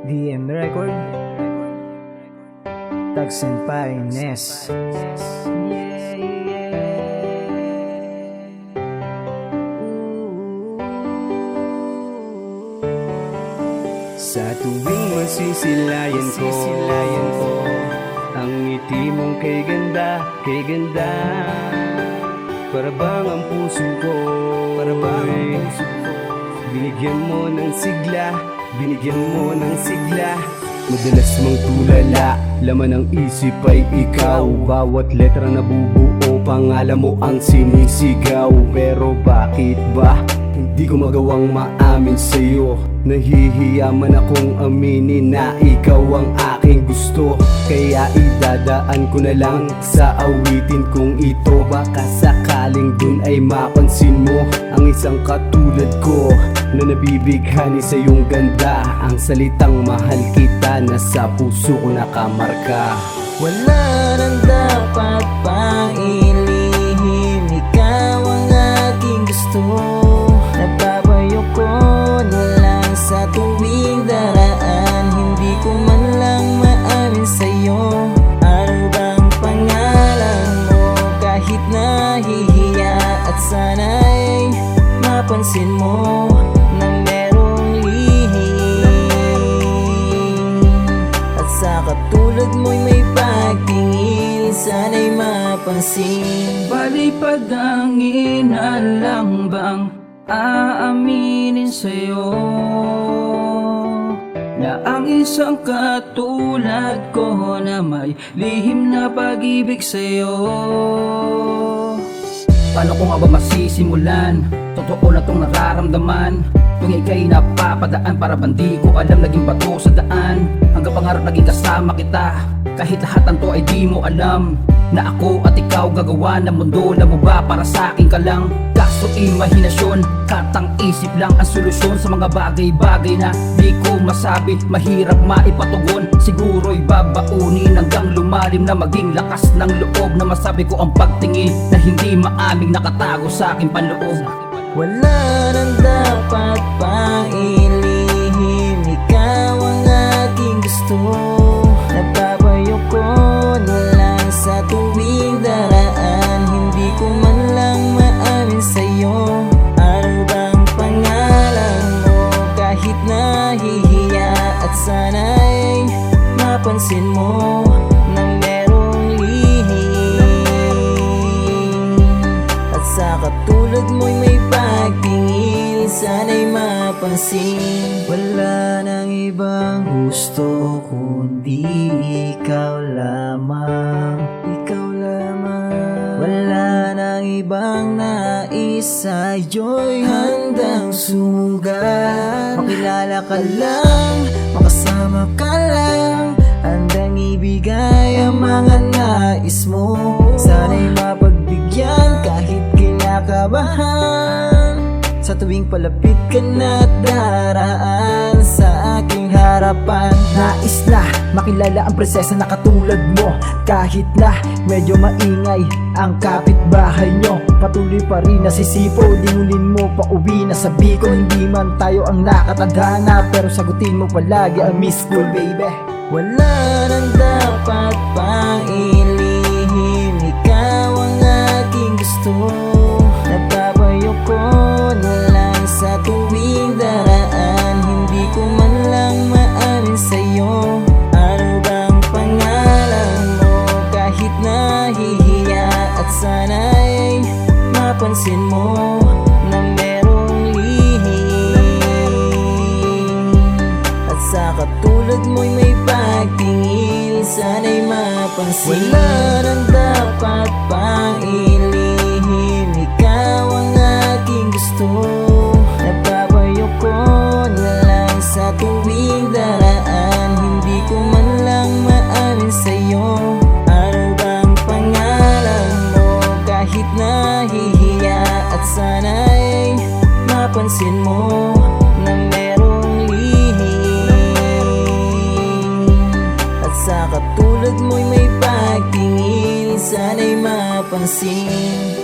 DM Record, Tags and Pines. Sa tuwing masisilayan ko ang ngiti mong kay ganda para bang ang puso ko binigyan mo ng sigla madalas mang tulala, laman ng isip ay ikaw. Bawat letra na bubuo, pangalan mo ang sinisigaw. Pero bakit ba hindi ko magawang maamin sa'yo? Nahihiya man akong aminin na ikaw ang aking gusto. Kaya idadaan ko na lang sa awitin kong ito. Baka sakaling dun ay mapansin mo ang isang katulad ko na nabibighani sa iyong ganda. Ang salitang mahal kita na sa puso ko nakamarka. Wala nang dapat pang ilihim, ikaw ang aking gusto. Napapayo ko na lang sa tuwing daraan, hindi ko man lang maamin sa'yo. Ano bang pangalan mo? Kahit nahihiya at sana'y mapansin mo na merong lihim. At sa katulad mo'y may pagtingin, sana'y mapansin. Palipad ang ina lang bang aaminin sa'yo na ang isang katulad ko na may lihim na pag-ibig sa'yo? Paano ko nga ba masisimulan? Totoo na tong nararamdaman tuwing ika'y napapadaan, para bandi ko alam naging bato sa daan. Hanggang pangarap naging kasama kita, kahit lahat ng to ay di mo alam na ako at ikaw gagawa ng mundo. Alam mo ba, para sa akin ka lang. Kaso imahinasyon, katang isip lang ang solusyon sa mga bagay-bagay na di ko masabi, mahirap maipatugon. Siguro'y babaunin hanggang lumalim na maging lakas ng loob na masabi ko ang pagtingin na hindi maaming nakatago sa aking panloob. Wala nang dapat pang ilihim, ikaw ang aking gusto. Napapayo ko na lang sa tuwing daraan, hindi ko man lang maamin sa'yo. Ano bang pangalan mo? Kahit nahihiya at sana'y mapansin mo na merong lihim. At sa katulad mo'y may pagtingin, sana'y mapansin. Wala nang ibang gusto kundi ikaw lamang, ikaw lamang. Wala nang ibang nais sa'yo'y handang sumugal. Makilala ka lang, makasama ka lang, handang ibigay ang mga nais mo. Sana'y mapagbigyan kahit kinakabahan sa tuwing palapit ka na't daraan sa aking harapan. Nais na makilala ang prinsesa na katulad mo, kahit na medyo maingay ang kapitbahay nyo. Patuloy pa rin nasisipo, lingunin mo pa uwi na sa Bicol. Hindi man tayo ang nakatadhana, pero sagutin mo palagi ang miss call, baby. Wala nang dapat pang ilihim, ikaw ang aking gusto. Napapayo ko na lang sa tuwing daraan, hindi ko man lang maamin sa'yo. Ano bang pangalan mo? Kahit nahihiya at sana'y mapansin mo na merong lihim. At sa katulad mo'y may pagtingin, sana'y mapansin. Wala nang dapat pang ilihim, ikaw ang aking gusto. Napapayo ko na lang sa tuwing daraan, hindi ko man lang maamin sa'yo. Ano bang pangalan mo? Kahit nahihiya at sana'y mapansin mo na merong lihim. At sa katulad mo'y may pagtingin, sana'y mapansin.